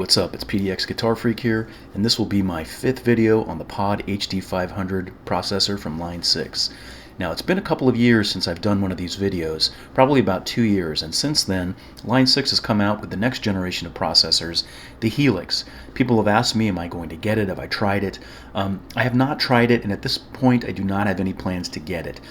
what's up? It's PDX Guitar Freak here, and this will be my 5th video on the Pod HD500 processor from Line 6. Now, it's been a couple of years since I've done one of these videos, probably about 2 years, and since then, Line 6 has come out with the next generation of processors, the Helix. People have asked me, am I going to get it? Have I tried it? I have not tried it, and at this point, I do not have any plans to get it.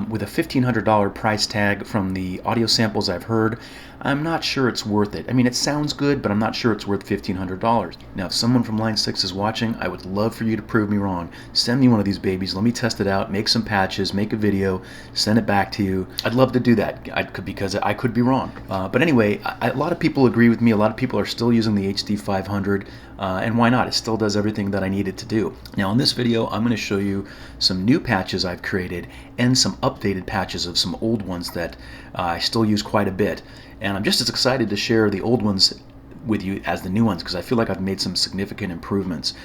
With a $1,500 price tag from the audio samples I've heard, I'm not sure it's worth it. I mean, it sounds good, but I'm not sure it's worth $1,500. Now, if someone from Line 6 is watching, I would love for you to prove me wrong. Send me one of these babies, let me test it out, make some patches, make a video, send it back to you. I'd love to do that because I could be wrong. But anyway, a lot of people agree with me. A lot of people are still using the HD500, and why not? It still does everything that I need it to do. Now, in this video, I'm going to show you some new patches I've created and some updated patches of some old ones that I still use quite a bit. And I'm just as excited to share the old ones with you as the new ones because I feel like I've made some significant improvements.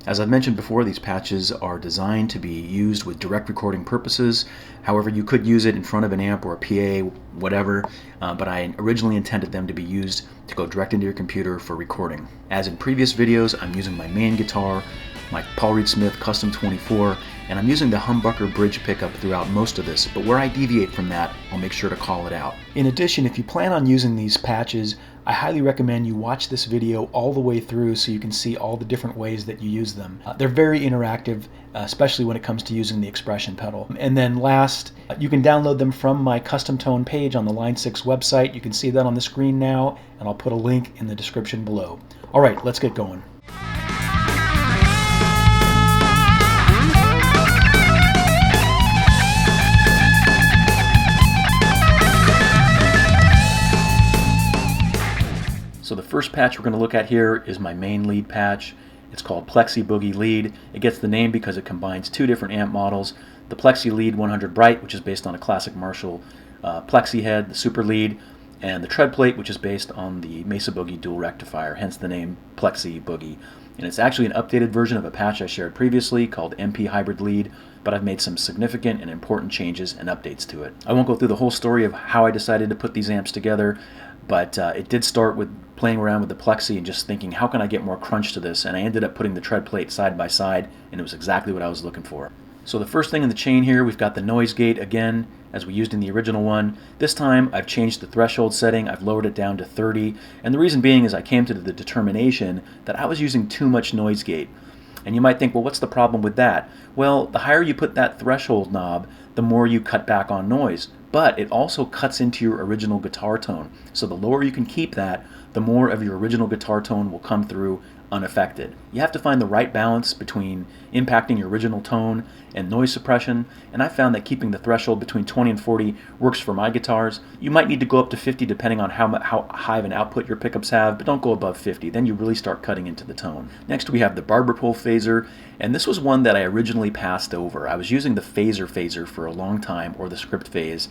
As I've mentioned before, these patches are designed to be used with direct recording purposes. However, you could use it in front of an amp or a PA, whatever, but I originally intended them to be used to go direct into your computer for recording. As in previous videos, I'm using my main guitar, my Paul Reed Smith Custom 24, and I'm using the humbucker bridge pickup throughout most of this, but where I deviate from that, I'll make sure to call it out. In addition, if you plan on using these patches, I highly recommend you watch this video all the way through so you can see all the different ways that you use them. They're very interactive, especially when it comes to using the expression pedal. And then last, you can download them from my custom tone page on the Line 6 website. You can see that on the screen now, and I'll put a link in the description below. All right, let's get going. So the first patch we're going to look at here is my main lead patch. It's called Plexi Boogie Lead. It gets the name because it combines two different amp models. The Plexi Lead 100 Bright, which is based on a classic Marshall Plexi head, the Super Lead, and the tread plate, which is based on the Mesa Boogie dual rectifier, hence the name Plexi Boogie. And it's actually an updated version of a patch I shared previously called MP Hybrid Lead, but I've made some significant and important changes and updates to it. I won't go through the whole story of how I decided to put these amps together, but it did start with playing around with the Plexi and just thinking, how can I get more crunch to this? And I ended up putting the tread plate side by side, and it was exactly what I was looking for. So the first thing in the chain here, we've got the noise gate again, as we used in the original one. This time I've changed the threshold setting, I've lowered it down to 30, and the reason being is I came to the determination that I was using too much noise gate. And you might think, well, what's the problem with that? Well, the higher you put that threshold knob, the more you cut back on noise. But it also cuts into your original guitar tone. So the lower you can keep that, the more of your original guitar tone will come through unaffected. You have to find the right balance between impacting your original tone and noise suppression, and I found that keeping the threshold between 20 and 40 works for my guitars. You might need to go up to 50 depending on how high of an output your pickups have, but don't go above 50, then you really start cutting into the tone. Next we have the barber pole phaser, and this was one that I originally passed over. I was using the phaser for a long time, or the script phase,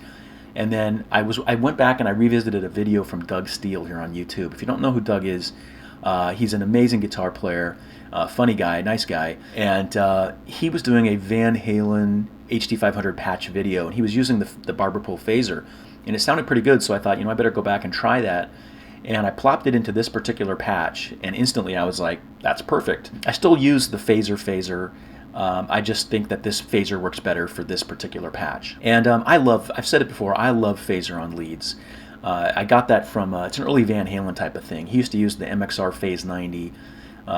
and then I went back and I revisited a video from Doug Steele here on YouTube. If you don't know who Doug is, he's an amazing guitar player, funny guy, nice guy, and he was doing a Van Halen HD500 patch video, and he was using the barber pole phaser, and it sounded pretty good, so I thought, I better go back and try that. And I plopped it into this particular patch, and instantly I was like, that's perfect. I still use the phaser. I just think that this phaser works better for this particular patch. And I've said it before, I love phaser on leads. I got that from, it's an early Van Halen type of thing. He used to use the MXR Phase 90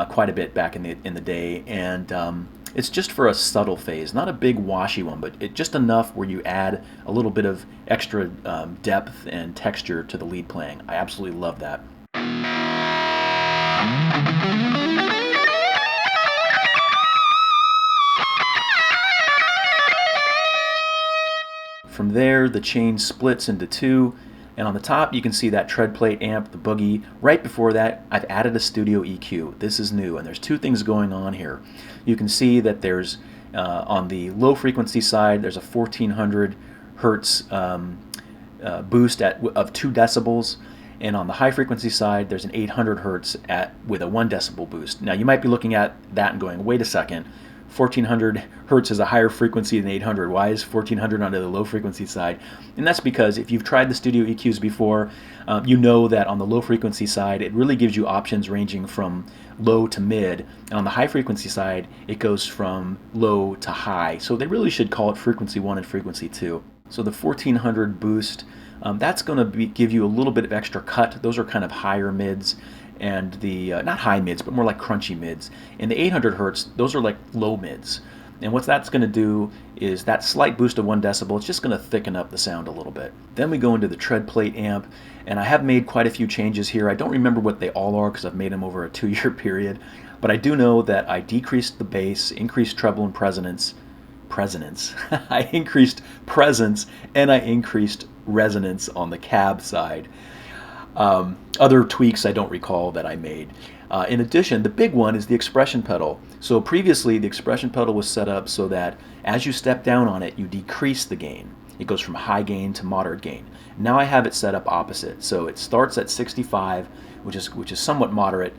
quite a bit back in the day, and it's just for a subtle phase, not a big washy one, but just enough where you add a little bit of extra depth and texture to the lead playing. I absolutely love that. From there, the chain splits into two, and on the top you can see that tread plate amp, the Boogie. Right before that, I've added a studio EQ. This is new, and there's two things going on here. You can see that there's, on the low frequency side, there's a 1400 hertz boost of 2 decibels, and on the high frequency side, there's an 800 hertz with a 1 decibel boost. Now you might be looking at that and going, wait a second, 1400 hertz is a higher frequency than 800. Why is 1400 on the low frequency side? And that's because if you've tried the studio EQs before, you know that on the low frequency side, it really gives you options ranging from low to mid. And on the high frequency side, it goes from low to high. So they really should call it frequency 1 and frequency 2. So the 1400 boost, that's going to give you a little bit of extra cut. Those are kind of higher mids, and the not high mids, but more like crunchy mids. And the 800 hertz, those are like low mids. And what that's going to do is that slight boost of 1 decibel, it's just going to thicken up the sound a little bit. Then we go into the tread plate amp, and I have made quite a few changes here. I don't remember what they all are because I've made them over a 2-year period, but I do know that I decreased the bass, increased treble and resonance. I increased presence, and I increased resonance on the cab side. Other tweaks I don't recall that I made. In addition, the big one is the expression pedal. So previously, the expression pedal was set up so that as you step down on it, you decrease the gain. It goes from high gain to moderate gain. Now I have it set up opposite. So it starts at 65, which is somewhat moderate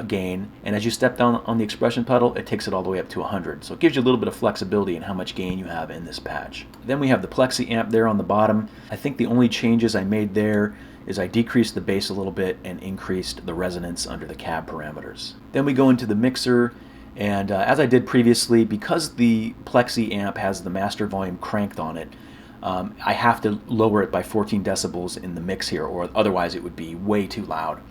gain, and as you step down on the expression pedal, it takes it all the way up to 100. So it gives you a little bit of flexibility in how much gain you have in this patch. Then we have the Plexi amp there on the bottom. I think the only changes I made there is I decreased the bass a little bit and increased the resonance under the cab parameters. Then we go into the mixer, and as I did previously, because the Plexi amp has the master volume cranked on it, I have to lower it by 14 decibels in the mix here, or otherwise it would be way too loud.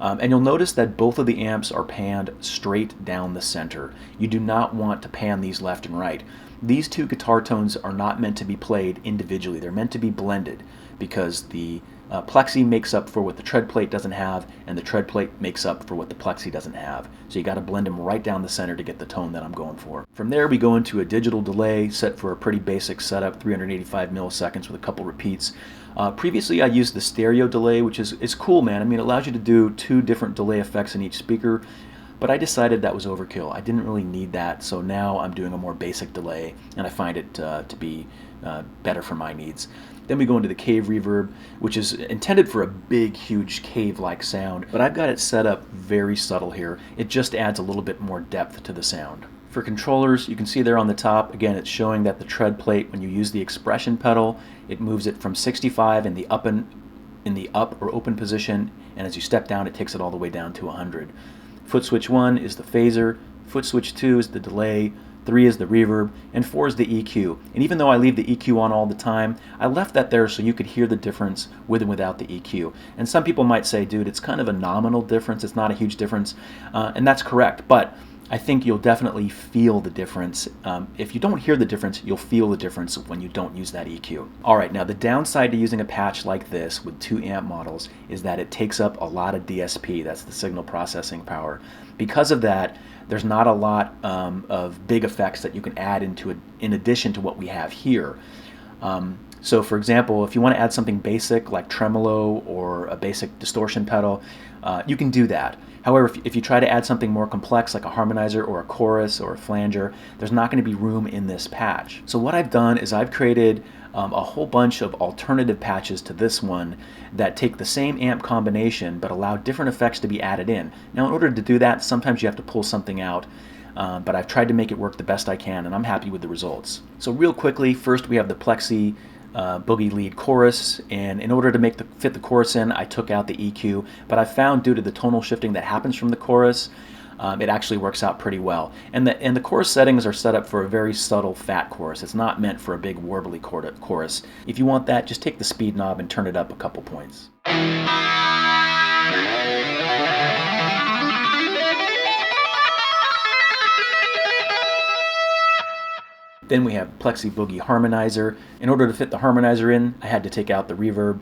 And you'll notice that both of the amps are panned straight down the center. You do not want to pan these left and right. These two guitar tones are not meant to be played individually. They're meant to be blended because the Plexi makes up for what the tread plate doesn't have, and the tread plate makes up for what the Plexi doesn't have. So you got to blend them right down the center to get the tone that I'm going for. From there we go into a digital delay set for a pretty basic setup, 385 milliseconds with a couple repeats. Previously I used the stereo delay, which is cool, man. I mean, it allows you to do 2 different delay effects in each speaker, but I decided that was overkill. I didn't really need that, so now I'm doing a more basic delay, and I find it to be better for my needs. Then we go into the cave reverb, which is intended for a big, huge cave-like sound, but I've got it set up very subtle here. It just adds a little bit more depth to the sound. For controllers, you can see there on the top, again, it's showing that the tread plate, when you use the expression pedal, it moves it from 65 in the up or open position, and as you step down, it takes it all the way down to 100. Foot switch 1 is the phaser, foot switch 2 is the delay, 3 is the reverb, and 4 is the EQ. And even though I leave the EQ on all the time, I left that there so you could hear the difference with and without the EQ. And some people might say, dude, it's kind of a nominal difference, it's not a huge difference, and that's correct, but I think you'll definitely feel the difference. If you don't hear the difference, you'll feel the difference when you don't use that EQ. Alright, now the downside to using a patch like this with 2 amp models is that it takes up a lot of DSP, that's the signal processing power. Because of that, there's not a lot of big effects that you can add into it in addition to what we have here. So for example, if you want to add something basic like tremolo or a basic distortion pedal, you can do that. However, if you try to add something more complex like a harmonizer or a chorus or a flanger, there's not going to be room in this patch. So what I've done is I've created a whole bunch of alternative patches to this one that take the same amp combination but allow different effects to be added in. Now in order to do that, sometimes you have to pull something out, but I've tried to make it work the best I can, and I'm happy with the results. So real quickly, first we have the Plexi Boogie Lead chorus, and in order to fit the chorus in, I took out the EQ, but I found due to the tonal shifting that happens from the chorus, it actually works out pretty well. And the chorus settings are set up for a very subtle fat chorus. It's not meant for a big warbly chorus. If you want that, just take the speed knob and turn it up a couple points. Then we have Plexi Boogie Harmonizer. In order to fit the harmonizer in, I had to take out the reverb.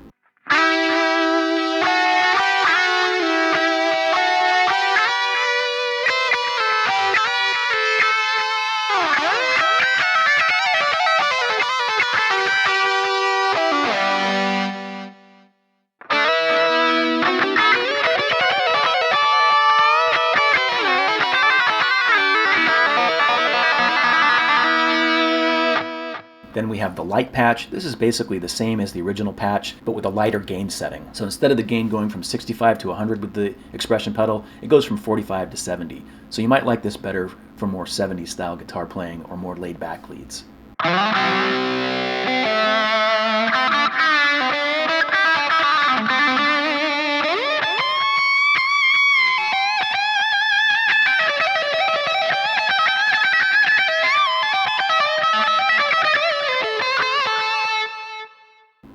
Then we have the Lite patch. This is basically the same as the original patch, but with a lighter gain setting. So instead of the gain going from 65 to 100 with the expression pedal, it goes from 45 to 70. So you might like this better for more 70s style guitar playing or more laid back leads.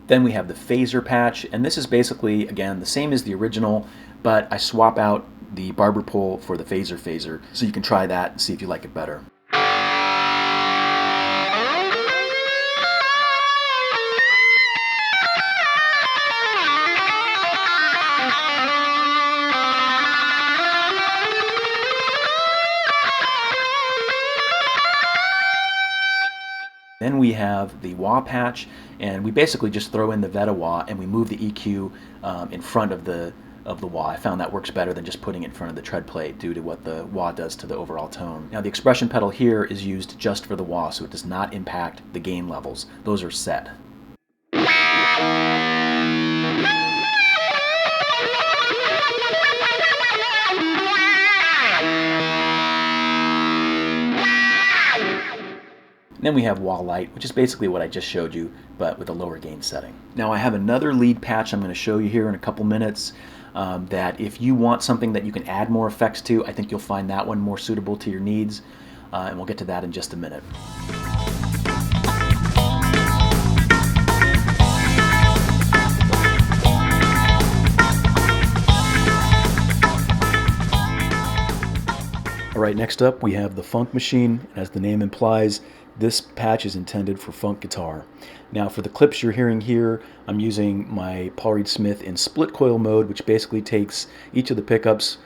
Then we have the phaser patch, and this is basically, again, the same as the original, but I swap out the barber pole for the phaser, so you can try that and see if you like it better. Then we have the wah patch, and we basically just throw in the Veta wah and we move the EQ in front of the wah. I found that works better than just putting it in front of the tread plate due to what the wah does to the overall tone. Now the expression pedal here is used just for the wah, so it does not impact the gain levels. Those are set. Then we have wah Lite, which is basically what I just showed you, but with a lower gain setting. Now I have another lead patch I'm going to show you here in a couple minutes that if you want something that you can add more effects to, I think you'll find that one more suitable to your needs, and we'll get to that in just a minute. Alright, next up we have the Funk Machine. As the name implies, this patch is intended for funk guitar. Now for the clips you're hearing here, I'm using my Paul Reed Smith in split coil mode, which basically takes each of the pickups,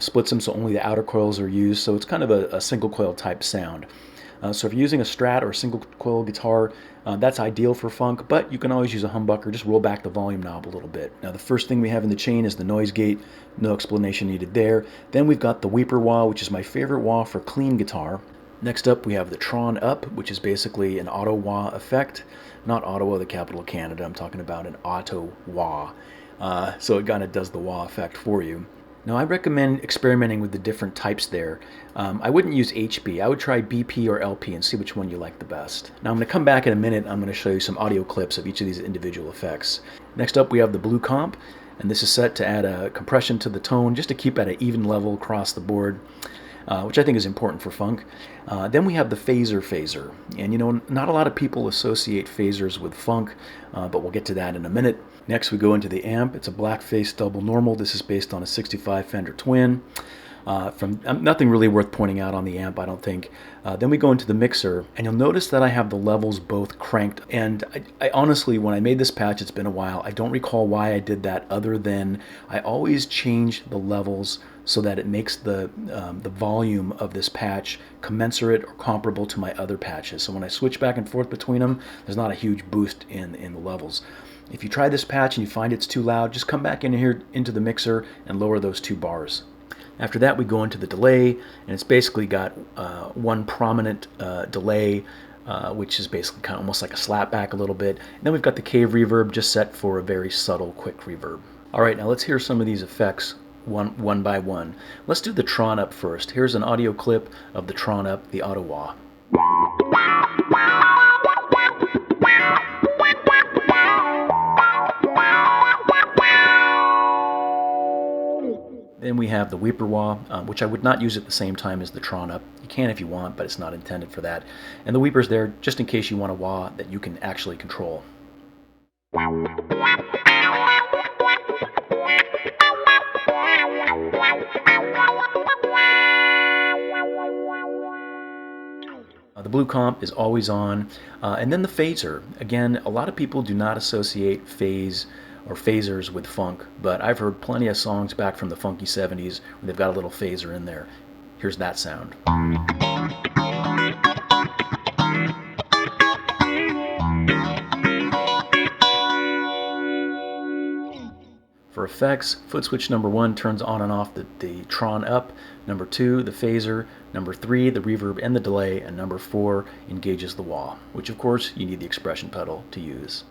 splits them so only the outer coils are used, so it's kind of a single coil type sound. So if you're using a Strat or a single coil guitar, that's ideal for funk, but you can always use a humbucker. Just roll back the volume knob a little bit. Now the first thing we have in the chain is the noise gate. No explanation needed there. Then we've got the Weeper wah, which is my favorite wah for clean guitar. Next up we have the Tron Up, which is basically an auto wah effect. Not Ottawa, the capital of Canada. I'm talking about an auto wah. So it kind of does the wah effect for you. Now I recommend experimenting with the different types there. I wouldn't use HB. I would try BP or LP and see which one you like the best. Now I'm going to come back in a minute. I'm going to show you some audio clips of each of these individual effects. Next up we have the Blue Comp, and this is set to add a compression to the tone just to keep at an even level across the board, which I think is important for funk. Then we have the phaser, and you know, not a lot of people associate phasers with funk, but we'll get to that in a minute. Next we go into the amp. It's a black-face double normal. This is based on a 65 Fender Twin. Nothing really worth pointing out on the amp, I don't think. Then we go into the mixer, and you'll notice that I have the levels both cranked. And I honestly, when I made this patch, it's been a while, I don't recall why I did that other than I always change the levels so that it makes the volume of this patch commensurate or comparable to my other patches. So when I switch back and forth between them, there's not a huge boost in the levels. If you try this patch and you find it's too loud, just come back in here into the mixer and lower those 2 bars. After that we go into the delay, and it's basically got one prominent delay, which is basically kind of almost like a slapback a little bit. And then we've got the cave reverb just set for a very subtle quick reverb. Alright, now let's hear some of these effects one by one. Let's do the Tron Up first. Here's an audio clip of the Tron Up, the auto wah. Then we have the Weeper wah, which I would not use at the same time as the Tron Up. You can if you want, but it's not intended for that. And the Weeper's there just in case you want a wah that you can actually control. The Blue Comp is always on. And then the phaser. Again, a lot of people do not associate phase or phasers with funk, but I've heard plenty of songs back from the funky 70s where they've got a little phaser in there. Here's that sound. For effects, foot switch number 1 turns on and off the Tron up, number 2 the phaser, number 3 the reverb and the delay, and number 4 engages the wah, which of course you need the expression pedal to use.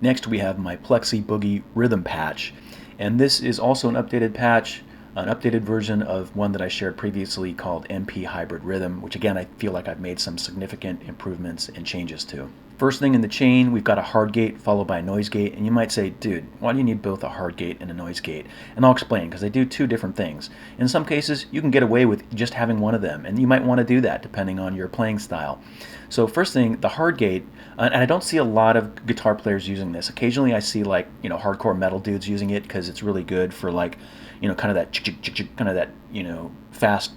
Next we have my Plexi Boogie rhythm patch, and this is also an updated patch, an updated version of one that I shared previously called MP Hybrid Rhythm, which again I feel like I've made some significant improvements and changes to. First thing in the chain, we've got a hard gate followed by a noise gate, and you might say, dude, why do you need both a hard gate and a noise gate? And I'll explain, because they do two different things. In some cases, you can get away with just having one of them, and you might want to do that depending on your playing style. So first thing, the hard gate, and I don't see a lot of guitar players using this. Occasionally I see like, hardcore metal dudes using it because it's really good for like, kind of that kind of that, fast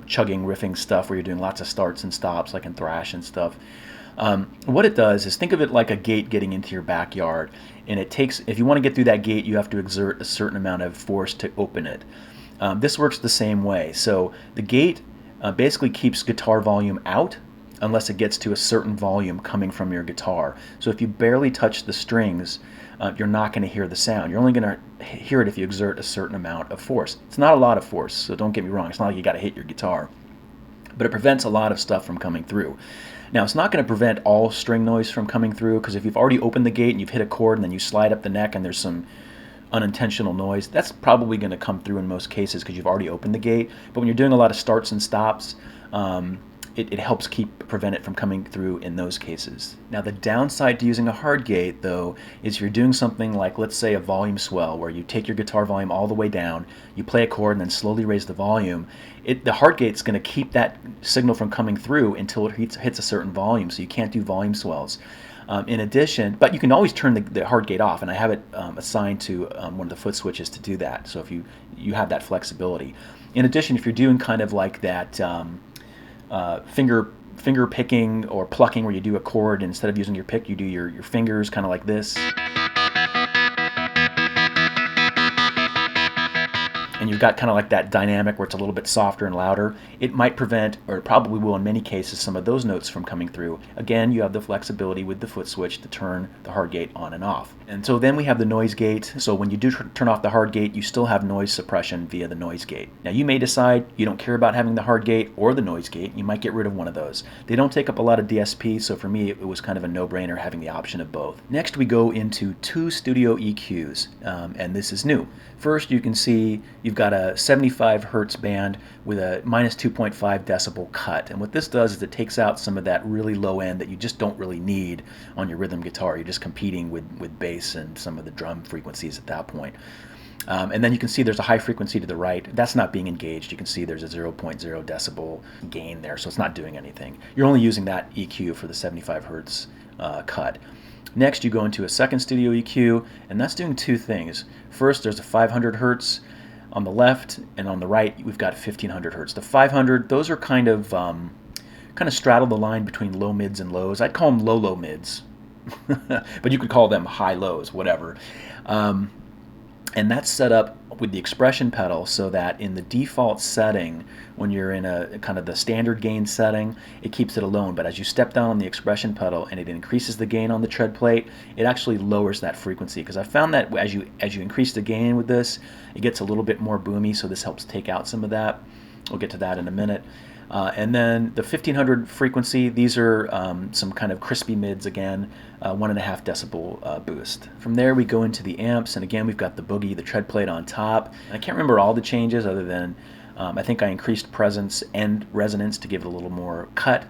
chugging riffing stuff where you're doing lots of starts and stops like in thrash and stuff. What it does is think of it like a gate getting into your backyard, and it takes, if you want to get through that gate, you have to exert a certain amount of force to open it. This works the same way. So the gate basically keeps guitar volume out unless it gets to a certain volume coming from your guitar. So if you barely touch the strings, you're not going to hear the sound. You're only going to hear it if you exert a certain amount of force. It's not a lot of force, so don't get me wrong. It's not like you got to hit your guitar, but it prevents a lot of stuff from coming through. Now, it's not going to prevent all string noise from coming through, because if you've already opened the gate and you've hit a chord and then you slide up the neck and there's some unintentional noise, that's probably going to come through in most cases because you've already opened the gate. But when you're doing a lot of starts and stops, it helps prevent it from coming through in those cases. Now, the downside to using a hard gate, though, is you're doing something like, let's say, a volume swell, where you take your guitar volume all the way down, you play a chord, and then slowly raise the volume. The hard gate's going to keep that signal from coming through until it hits a certain volume, so you can't do volume swells. In addition, but you can always turn the hard gate off, and I have it assigned to one of the foot switches to do that, so if you have that flexibility. In addition, if you're doing kind of like that finger picking or plucking, where you do a chord, and instead of using your pick, you do your fingers kind of like this, and you've got kind of like that dynamic where it's a little bit softer and louder, it might prevent, or it probably will in many cases, some of those notes from coming through. Again, you have the flexibility with the foot switch to turn the hard gate on and off. And so then we have the noise gate. So when you do turn off the hard gate, you still have noise suppression via the noise gate. Now, you may decide you don't care about having the hard gate or the noise gate. You might get rid of one of those. They don't take up a lot of DSP, so for me it was kind of a no-brainer having the option of both. Next, we go into two studio EQs, and this is new. First, you can see you've got a 75 hertz band with a minus 2.5 decibel cut. And what this does is it takes out some of that really low end that you just don't really need on your rhythm guitar. You're just competing with bass and some of the drum frequencies at that point. And then you can see there's a high frequency to the right. That's not being engaged. You can see there's a 0.0 decibel gain there, so it's not doing anything. You're only using that EQ for the 75 hertz cut. Next, you go into a second studio EQ, and that's doing two things. First, there's a 500 hertz on the left, and on the right, we've got 1500 hertz. The 500, those are kind of straddle the line between low mids and lows. I'd call them low mids, but you could call them high lows, whatever. And that's set up with the expression pedal so that in the default setting, when you're in a kind of the standard gain setting, it keeps it alone. But as you step down on the expression pedal and it increases the gain on the tread plate, it actually lowers that frequency. Because I found that as you increase the gain with this, it gets a little bit more boomy, so this helps take out some of that. We'll get to that in a minute. And then the 1500 frequency, these are some kind of crispy mids again, 1.5 decibel boost. From there we go into the amps, and again we've got the Boogie, the tread plate on top. I can't remember all the changes other than I think I increased presence and resonance to give it a little more cut.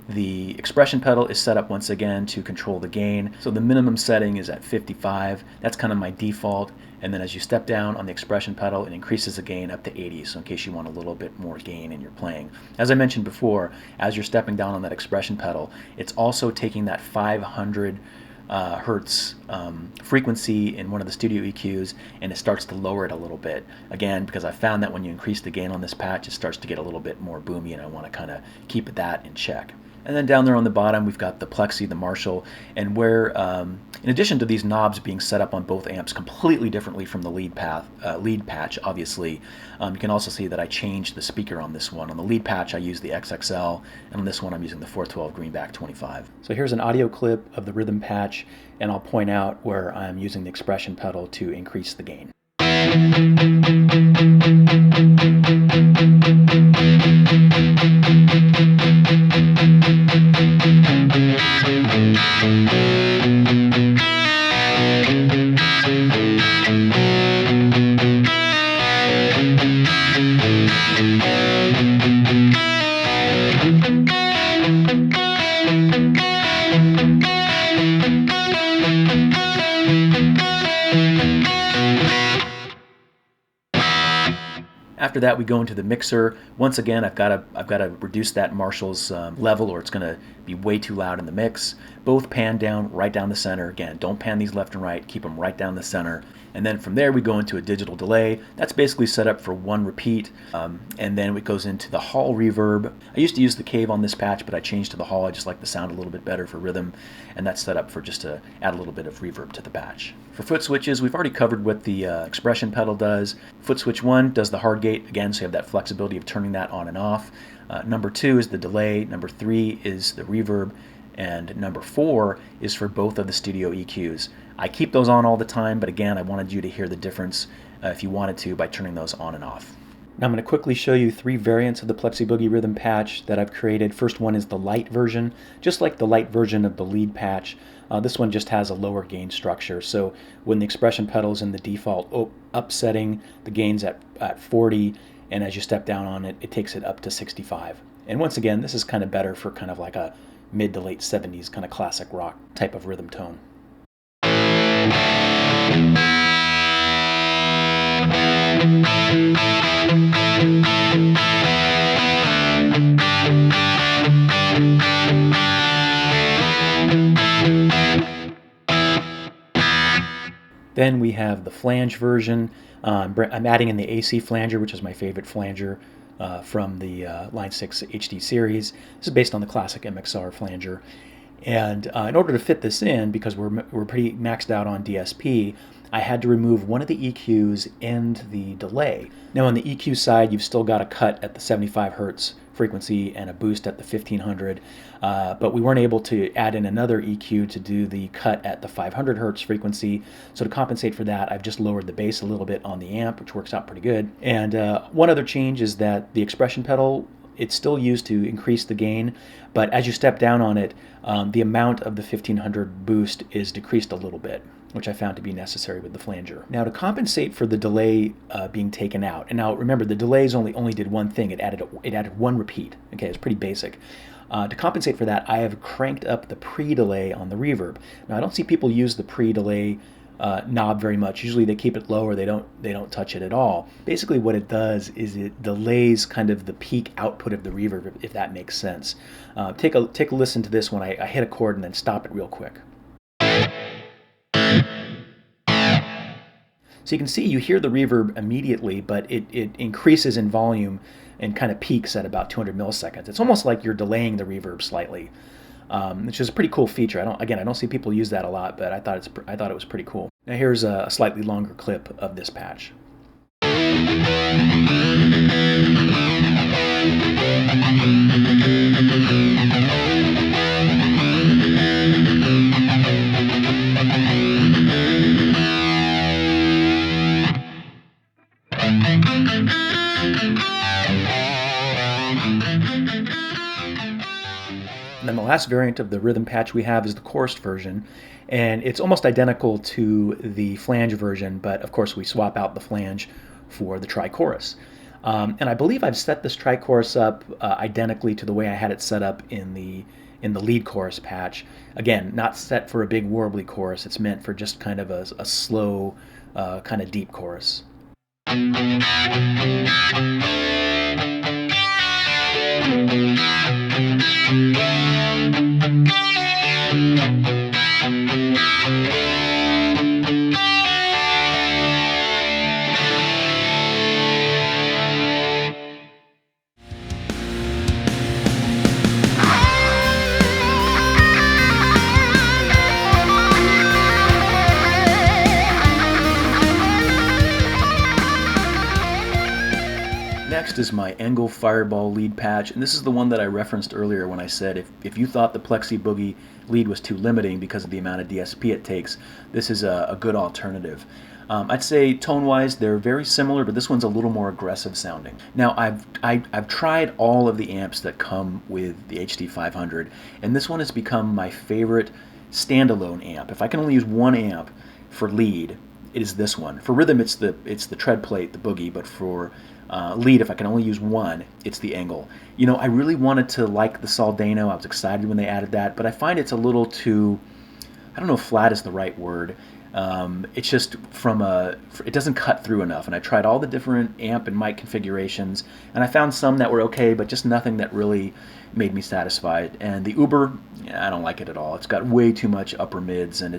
The expression pedal is set up once again to control the gain. So the minimum setting is at 55. That's kind of my default. And then as you step down on the expression pedal, it increases the gain up to 80, so in case you want a little bit more gain in your playing. As I mentioned before, as you're stepping down on that expression pedal, it's also taking that 500 hertz frequency in one of the studio EQs, and it starts to lower it a little bit. Again, because I found that when you increase the gain on this patch, it starts to get a little bit more boomy, and I want to kind of keep that in check. And then down there on the bottom, we've got the Plexi, the Marshall, and where, in addition to these knobs being set up on both amps completely differently from the lead patch, obviously, you can also see that I changed the speaker on this one. On the lead patch, I used the XXL, and on this one, I'm using the 412 Greenback 25. So here's an audio clip of the rhythm patch, and I'll point out where I'm using the expression pedal to increase the gain. After that, we go into the mixer. Once again, I've got to reduce that Marshall's level, or it's going to be way too loud in the mix. Both pan down, right down the center. Again, don't pan these left and right. Keep them right down the center. And then from there, we go into a digital delay. That's basically set up for one repeat. And then it goes into the Hall reverb. I used to use the Cave on this patch, but I changed to the Hall. I just like the sound a little bit better for rhythm. And that's set up for just to add a little bit of reverb to the patch. For foot switches, we've already covered what the expression pedal does. Foot switch 1 does the hard gate, again, so you have that flexibility of turning that on and off. Number 2 is the delay. Number 3 is the reverb. And number 4 is for both of the studio EQs. I keep those on all the time, but again, I wanted you to hear the difference if you wanted to by turning those on and off. Now I'm going to quickly show you 3 variants of the Plexi Boogie rhythm patch that I've created. First one is the Lite version. Just like the Lite version of the lead patch, this one just has a lower gain structure. So when the expression pedal is in the default up setting, the gain's at 40, and as you step down on it, it takes it up to 65. And once again, this is kind of better for kind of like a mid to late 70s kind of classic rock type of rhythm tone. Then we have the Flange version. I'm adding in the AC flanger, which is my favorite flanger from the Line 6 HD series. This is based on the classic MXR flanger. And in order to fit this in, because we're pretty maxed out on DSP, I had to remove one of the EQs and the delay. Now on the EQ side, you've still got a cut at the 75 Hertz frequency and a boost at the 1500, but we weren't able to add in another EQ to do the cut at the 500 Hertz frequency. So to compensate for that, I've just lowered the bass a little bit on the amp, which works out pretty good. And one other change is that the expression pedal, it's still used to increase the gain, but as you step down on it, the amount of the 1500 boost is decreased a little bit, which I found to be necessary with the flanger. Now to compensate for the delay being taken out, and now remember the delays only did one thing, it added one repeat. Okay, it's pretty basic. To compensate for that, I have cranked up the pre-delay on the reverb. Now I don't see people use the pre-delay knob very much. Usually they keep it low or they don't touch it at all. Basically what it does is it delays kind of the peak output of the reverb, if that makes sense. Take a listen to this when I hit a chord and then stop it real quick. So you can see, you hear the reverb immediately, but it increases in volume and kind of peaks at about 200 milliseconds. It's almost like you're delaying the reverb slightly, which is a pretty cool feature. I don't see people use that a lot, but I thought it was pretty cool. Now here's a slightly longer clip of this patch. And then the last variant of the rhythm patch we have is the chorused version, and it's almost identical to the flange version, but of course we swap out the flange for the tri-chorus. And I believe I've set this tri-chorus up identically to the way I had it set up in the lead chorus patch. Again, not set for a big warbly chorus, it's meant for just kind of a slow, kind of deep chorus. Next is my Engel Fireball lead patch, and this is the one that I referenced earlier when I said if you thought the Plexi Boogie lead was too limiting because of the amount of DSP it takes, this is a good alternative. I'd say tone-wise they're very similar, but this one's a little more aggressive sounding. Now I've tried all of the amps that come with the HD500, and this one has become my favorite standalone amp. If I can only use one amp for lead, it is this one. For rhythm, it's the tread plate, the Boogie, but for lead, if I can only use one, it's the Engel. You know, I really wanted to like the Soldano. I was excited when they added that, but I find it's a little too, I don't know if flat is the right word. It's just it doesn't cut through enough, and I tried all the different amp and mic configurations, and I found some that were okay, but just nothing that really made me satisfied. And the Uber, yeah, I don't like it at all. It's got way too much upper mids, and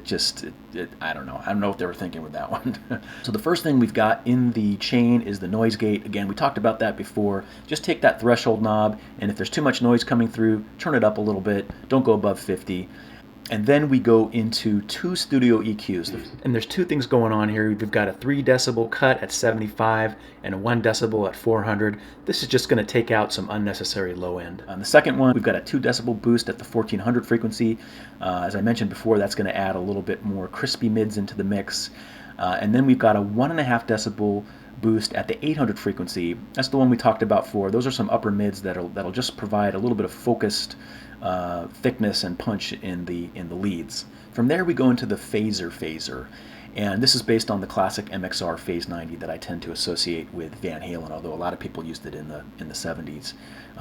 I don't know what they were thinking with that one. So the first thing we've got in the chain is the noise gate. Again, we talked about that before. Just take that threshold knob, and if there's too much noise coming through, turn it up a little bit. Don't go above 50. And then we go into two studio EQs. And there's two things going on here. We've got a 3 decibel cut at 75 and a 1 decibel at 400. This is just going to take out some unnecessary low end. On the second one, we've got a 2 decibel boost at the 1400 frequency. As I mentioned before, that's going to add a little bit more crispy mids into the mix. And then we've got a 1.5 decibel boost at the 800 frequency. That's the one we talked about before. Those are some upper mids that'll just provide a little bit of focused thickness and punch in the leads. From there we go into the phaser, and this is based on the classic MXR Phase 90 that I tend to associate with Van Halen, although a lot of people used it in the 70s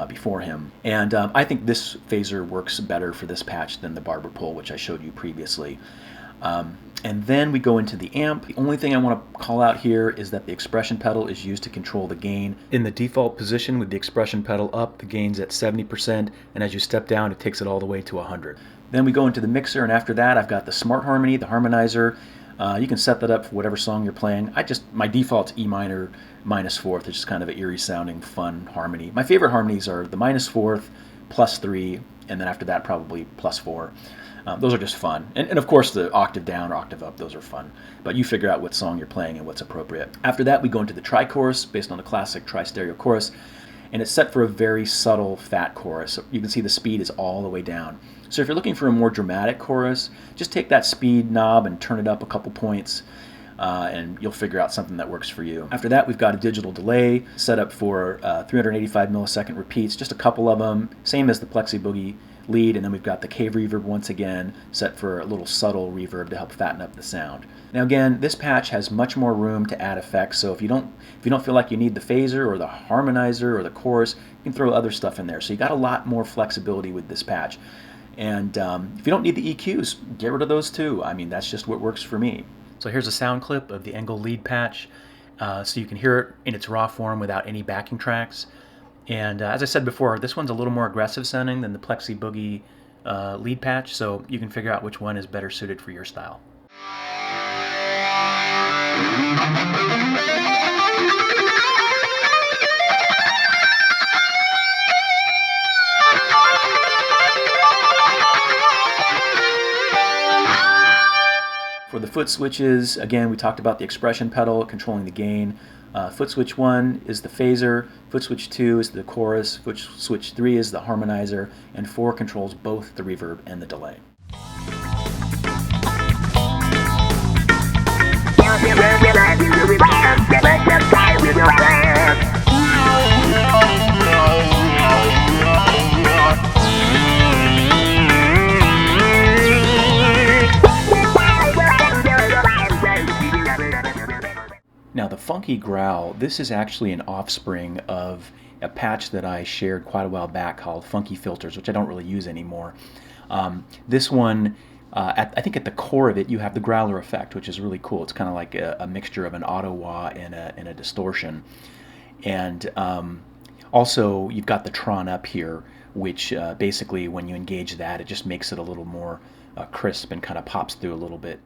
before him. And I think this phaser works better for this patch than the barber pole, which I showed you previously. And then we go into the amp. The only thing I want to call out here is that the expression pedal is used to control the gain. In the default position with the expression pedal up, the gain's at 70%, and as you step down, it takes it all the way to 100. Then we go into the mixer, and after that, I've got the Smart Harmony, the Harmonizer. You can set that up for whatever song you're playing. My default's E minor minus fourth. It's just kind of an eerie sounding, fun harmony. My favorite harmonies are the minus fourth, plus 3, and then after that, probably plus 4. Those are just fun. And of course the octave down or octave up, those are fun. But you figure out what song you're playing and what's appropriate. After that, we go into the tri-chorus based on the classic tri-stereo chorus. And it's set for a very subtle fat chorus. So you can see the speed is all the way down. So if you're looking for a more dramatic chorus, just take that speed knob and turn it up a couple points. And you'll figure out something that works for you. After that, we've got a digital delay set up for 385 millisecond repeats, just a couple of them, same as the Plexi Boogie lead, and then we've got the cave reverb once again set for a little subtle reverb to help fatten up the sound. Now again, this patch has much more room to add effects, so if you don't feel like you need the phaser or the harmonizer or the chorus, you can throw other stuff in there. So you got a lot more flexibility with this patch. And if you don't need the EQs, get rid of those too. I mean, that's just what works for me. So here's a sound clip of the Engel lead patch, so you can hear it in its raw form without any backing tracks. And as I said before, this one's a little more aggressive sounding than the Plexi Boogie lead patch, so you can figure out which one is better suited for your style. For the foot switches, again, we talked about the expression pedal controlling the gain. Foot switch 1 is the phaser, foot switch 2 is the chorus, foot switch 3 is the harmonizer, and 4 controls both the reverb and the delay. Now the funky growl, this is actually an offspring of a patch that I shared quite a while back called Funky Filters, which I don't really use anymore. This one, I think at the core of it, you have the growler effect, which is really cool. It's kind of like a mixture of an auto wah and a distortion. And also, you've got the Tron up here, which basically when you engage that, it just makes it a little more crisp and kind of pops through a little bit.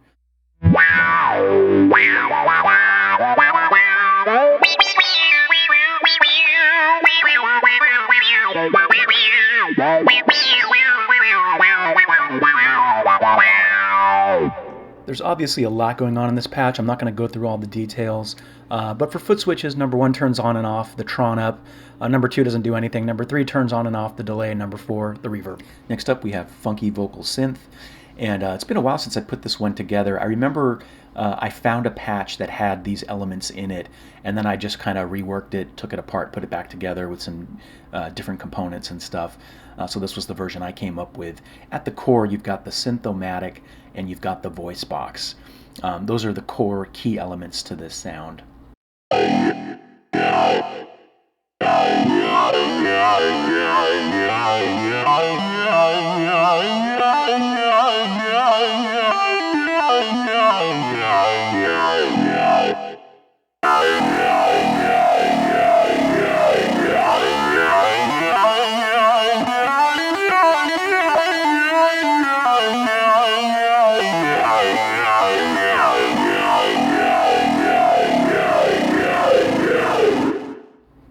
There's obviously a lot going on in this patch. I'm not going to go through all the details, but for foot switches, number 1 turns on and off the Tron up, number 2 doesn't do anything, number 3 turns on and off the delay, and number 4 the reverb. Next up we have Funky Vocal Synth, and it's been a while since I put this one together. I remember I found a patch that had these elements in it, and then I just kind of reworked it, took it apart, put it back together with some different components and stuff. So this was the version I came up with. At the core, you've got the Synth-O-Matic and you've got the voice box. Those are the core key elements to this sound.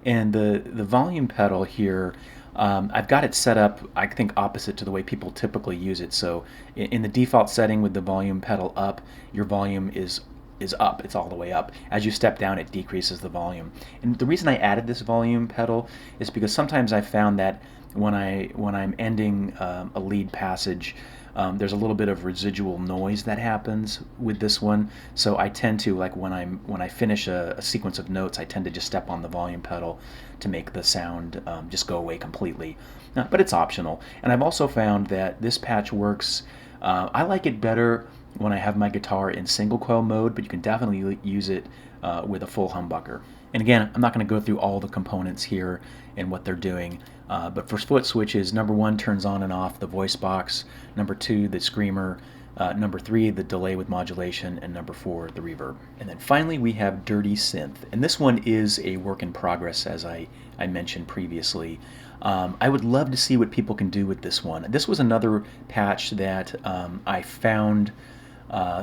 And the volume pedal here, I've got it set up, I think, opposite to the way people typically use it. So in the default setting with the volume pedal up, your volume is up, it's all the way up. As you step down, it decreases the volume. And the reason I added this volume pedal is because sometimes I found that when I'm ending a lead passage, there's a little bit of residual noise that happens with this one. So I tend to, like when I finish a sequence of notes, I tend to just step on the volume pedal to make the sound just go away completely. But it's optional. And I've also found that this patch works. I like it better when I have my guitar in single coil mode, but you can definitely use it with a full humbucker. And again, I'm not going to go through all the components here and what they're doing, but for foot switches, number 1 turns on and off the voice box, number 2 the screamer, number 3 the delay with modulation, and number 4 the reverb. And then finally we have Dirty Synth, and this one is a work in progress, as I mentioned previously. I would love to see what people can do with this one. This was another patch that I found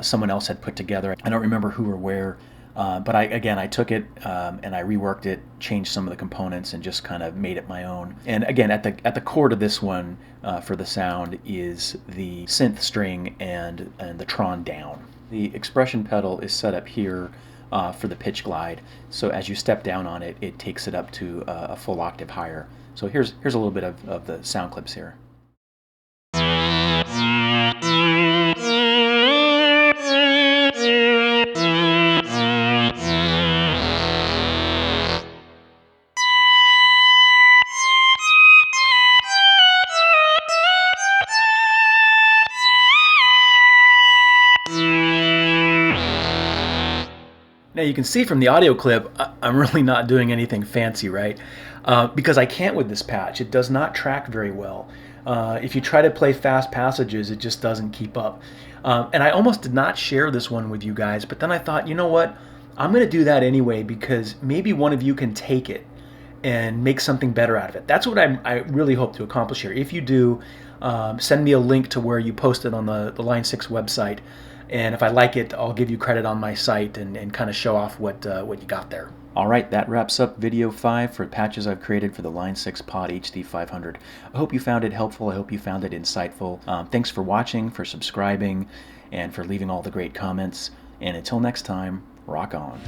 someone else had put together. I don't remember who or where, but I took it and I reworked it, changed some of the components, and just kind of made it my own. And again, at the core to this one for the sound is the synth string and the Tron down. The expression pedal is set up here for the pitch glide. So as you step down on it, it takes it up to a full octave higher. So here's a little bit of the sound clips here. Now you can see from the audio clip, I'm really not doing anything fancy, right? Because I can't with this patch. It does not track very well. If you try to play fast passages, it just doesn't keep up. And I almost did not share this one with you guys, but then I thought, you know what? I'm going to do that anyway because maybe one of you can take it and make something better out of it. That's what I really hope to accomplish here. If you do, send me a link to where you posted on the Line 6 website. And if I like it, I'll give you credit on my site and kind of show off what you got there. All right, that wraps up video 5 for patches I've created for the Line 6 Pod HD500. I hope you found it helpful. I hope you found it insightful. Thanks for watching, for subscribing, and for leaving all the great comments. And until next time, rock on.